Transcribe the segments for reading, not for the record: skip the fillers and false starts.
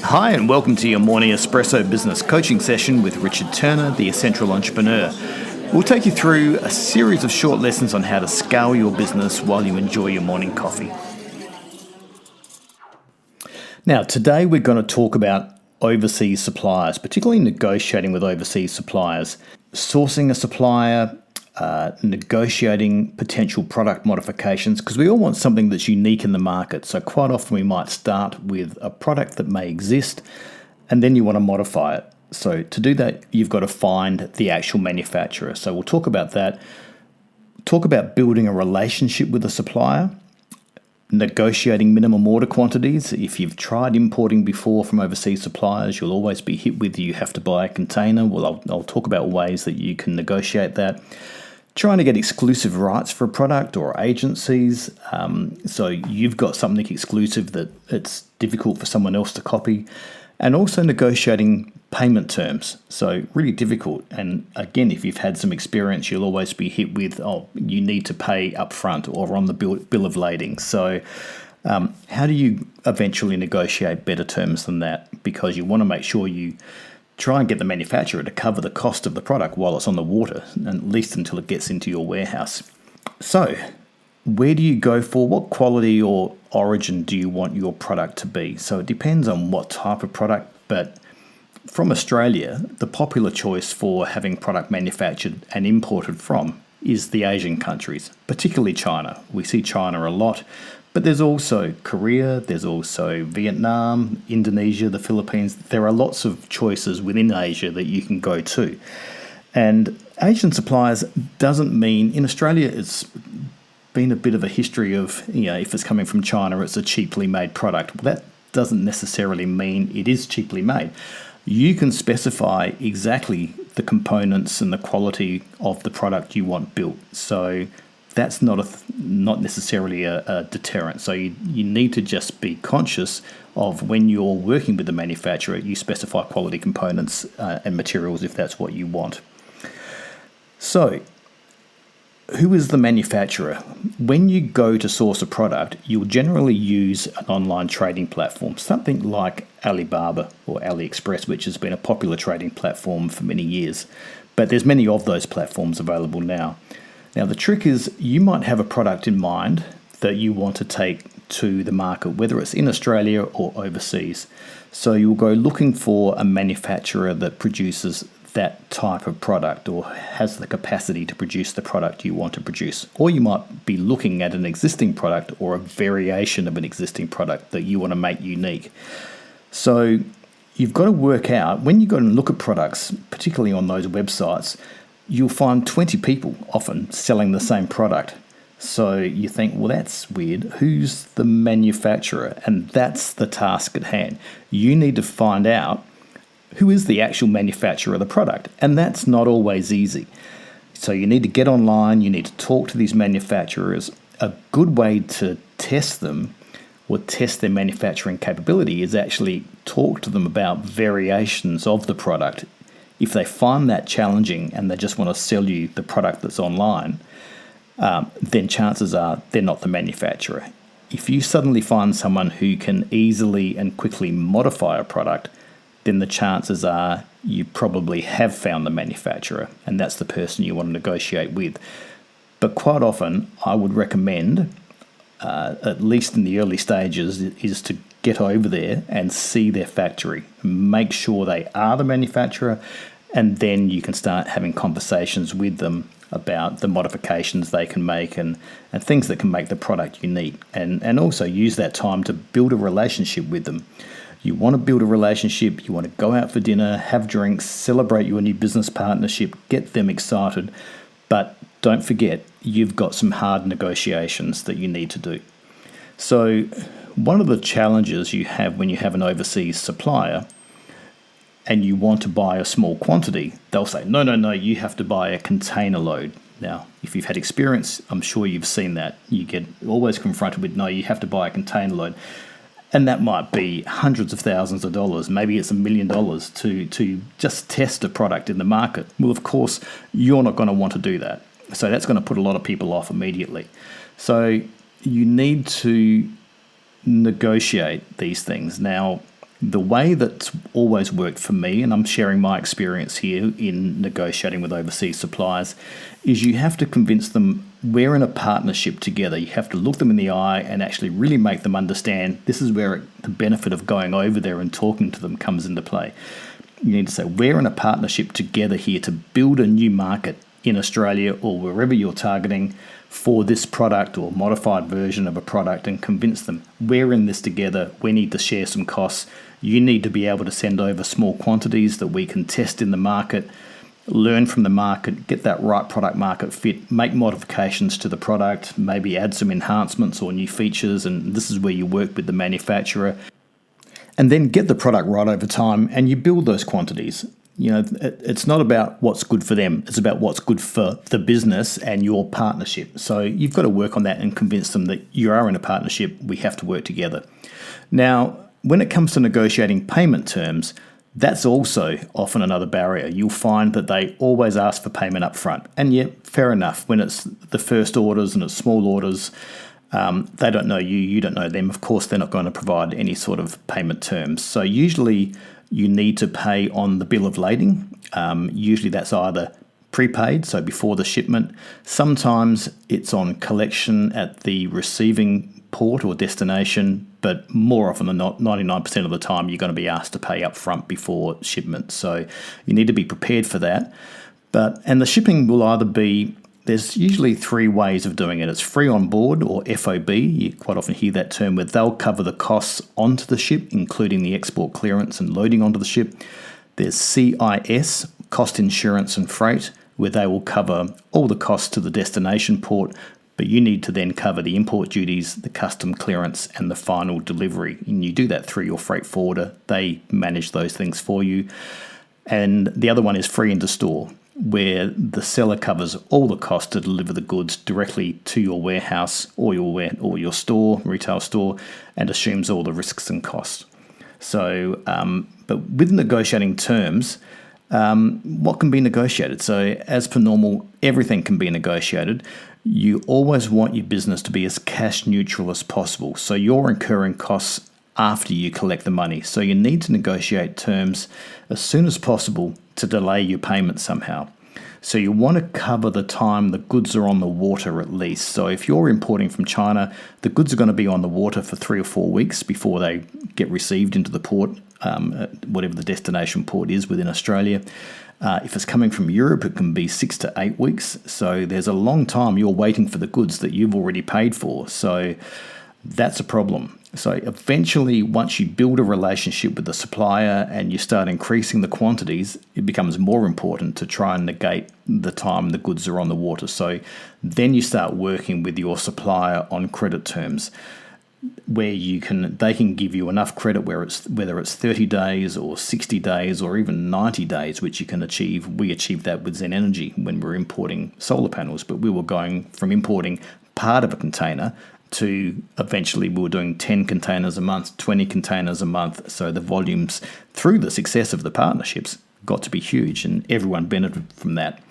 Hi, and welcome to your morning espresso business coaching session with Richard Turner, the Essential Entrepreneur. We'll take you through a series of short lessons on how to scale your business while you enjoy your morning coffee. Now, today we're going to talk about overseas suppliers, particularly negotiating with overseas suppliers, sourcing a supplier, negotiating potential product modifications, because we all want something that's unique in the market. So quite often we might start with a product that may exist and then you want to modify it. So to do that, you've got to find the actual manufacturer. So we'll talk about that. Talk about building a relationship with a supplier, negotiating minimum order quantities. If you've tried importing before from overseas suppliers, you'll always be hit with you have to buy a container. Well, I'll talk about ways that you can negotiate that. Trying to get exclusive rights for a product or agencies. So you've got something exclusive that it's difficult for someone else to copy. And also negotiating payment terms. So really difficult. And again, if you've had some experience, you'll always be hit with, you need to pay up front or on the bill of lading. So how do you eventually negotiate better terms than that? Because you want to make sure you try and get the manufacturer to cover the cost of the product while it's on the water, at least until it gets into your warehouse. So, where do you go for? What quality or origin do you want your product to be? So it depends on what type of product, but from Australia, the popular choice for having product manufactured and imported from is the Asian countries, particularly China. We see China a lot, but there's also Korea, there's also Vietnam, Indonesia, the Philippines. There are lots of choices within Asia that you can go to. And Asian suppliers doesn't mean, in Australia, it's been a bit of a history of, if it's coming from China, it's a cheaply made product. Well, that doesn't necessarily mean it is cheaply made. You can specify exactly the components and the quality of the product you want built. So that's not necessarily a deterrent. So you need to just be conscious of when you're working with the manufacturer, you specify quality components and materials if that's what you want. So who is the manufacturer? When you go to source a product, you'll generally use an online trading platform, something like Alibaba or AliExpress, which has been a popular trading platform for many years. But there's many of those platforms available now. Now, the trick is you might have a product in mind that you want to take to the market, whether it's in Australia or overseas. So you'll go looking for a manufacturer that produces that type of product or has the capacity to produce the product you want to produce. Or you might be looking at an existing product or a variation of an existing product that you want to make unique. So you've got to work out, when you go and look at products, particularly on those websites, you'll find 20 people often selling the same product. So you think, well, that's weird. Who's the manufacturer? And that's the task at hand. You need to find out who is the actual manufacturer of the product. And that's not always easy. So you need to get online. You need to talk to these manufacturers. A good way to test them or test their manufacturing capability is actually talk to them about variations of the product. If they find that challenging and they just want to sell you the product that's online, then chances are they're not the manufacturer. If you suddenly find someone who can easily and quickly modify a product, then the chances are you probably have found the manufacturer, and that's the person you want to negotiate with. But quite often, I would recommend, at least in the early stages, is to get over there and see their factory. Make sure they are the manufacturer, and then you can start having conversations with them about the modifications they can make and things that can make the product unique. And also use that time to build a relationship with them. You want to build a relationship, you want to go out for dinner, have drinks, celebrate your new business partnership, get them excited. But don't forget, you've got some hard negotiations that you need to do. So one of the challenges you have when you have an overseas supplier and you want to buy a small quantity, they'll say, no, you have to buy a container load. Now, if you've had experience, I'm sure you've seen that. You get always confronted with, no, you have to buy a container load. And that might be hundreds of thousands of dollars. Maybe it's $1 million to just test a product in the market. Well, of course, you're not going to want to do that. So that's going to put a lot of people off immediately. So you need to negotiate these things. Now, The way that's always worked for me, and I'm sharing my experience here in negotiating with overseas suppliers, is you have to convince them we're in a partnership together. You have to look them in the eye and actually really make them understand this is where the benefit of going over there and talking to them comes into play. You need to say we're in a partnership together here to build a new market in Australia or wherever you're targeting for this product or modified version of a product, and convince them we're in this together. We need to share some costs. You need to be able to send over small quantities that we can test in the market, learn from the market, get that right product market fit, make modifications to the product, maybe add some enhancements or new features, and this is where you work with the manufacturer. And then get the product right over time and you build those quantities. It's not about what's good for them. It's about what's good for the business and your partnership. So you've got to work on that and convince them that you are in a partnership. We have to work together. Now, when it comes to negotiating payment terms, that's also often another barrier. You'll find that they always ask for payment up front. And yeah, fair enough. When it's the first orders and it's small orders, they don't know you, you don't know them. Of course, they're not going to provide any sort of payment terms. So usually you need to pay on the bill of lading. Usually that's either prepaid, so before the shipment. Sometimes it's on collection at the receiving port or destination, but more often than not, 99% of the time, you're going to be asked to pay up front before shipment. So you need to be prepared for that. And the shipping will either be, there's usually three ways of doing it. It's free on board or FOB. You quite often hear that term, where they'll cover the costs onto the ship, including the export clearance and loading onto the ship. There's CIS, cost insurance and freight, where they will cover all the costs to the destination port, but you need to then cover the import duties, the custom clearance, and the final delivery. And you do that through your freight forwarder. They manage those things for you. And the other one is free into store, where the seller covers all the costs to deliver the goods directly to your warehouse or your store, retail store, and assumes all the risks and costs. So, but with negotiating terms, what can be negotiated? So, as per normal, everything can be negotiated. You always want your business to be as cash neutral as possible. So you're incurring costs after you collect the money. So you need to negotiate terms as soon as possible to delay your payment somehow. So you want to cover the time the goods are on the water at least. So if you're importing from China, the goods are going to be on the water for 3 or 4 weeks before they get received into the port, whatever the destination port is within Australia. If it's coming from Europe, it can be 6 to 8 weeks. So there's a long time you're waiting for the goods that you've already paid for. So that's a problem. So eventually, once you build a relationship with the supplier and you start increasing the quantities, it becomes more important to try and negate the time the goods are on the water. So then you start working with your supplier on credit terms, where they can give you enough credit whether it's 30 days or 60 days or even 90 days, which you can achieve. We achieved that with Zen Energy when we were importing solar panels, but we were going from importing part of a container to eventually we were doing 10 containers a month, 20 containers a month. So the volumes, through the success of the partnerships, got to be huge and everyone benefited from that.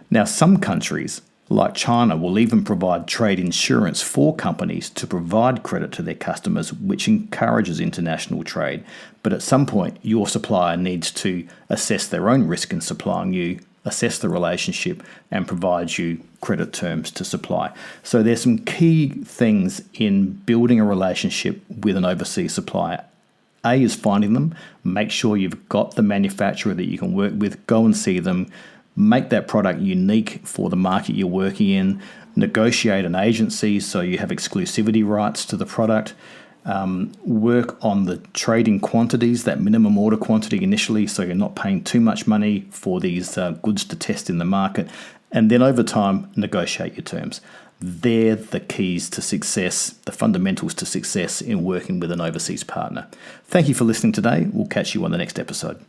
Now, some countries like China will even provide trade insurance for companies to provide credit to their customers, which encourages international trade. But at some point, your supplier needs to assess their own risk in supplying you, assess the relationship, and provide you credit terms to supply. So there's some key things in building a relationship with an overseas supplier. A is finding them. Make sure you've got the manufacturer that you can work with. Go and see them. Make that product unique for the market you're working in. Negotiate an agency so you have exclusivity rights to the product. Work on the trading quantities, that minimum order quantity initially, so you're not paying too much money for these goods to test in the market. And then over time, negotiate your terms. They're the keys to success, the fundamentals to success in working with an overseas partner. Thank you for listening today. We'll catch you on the next episode.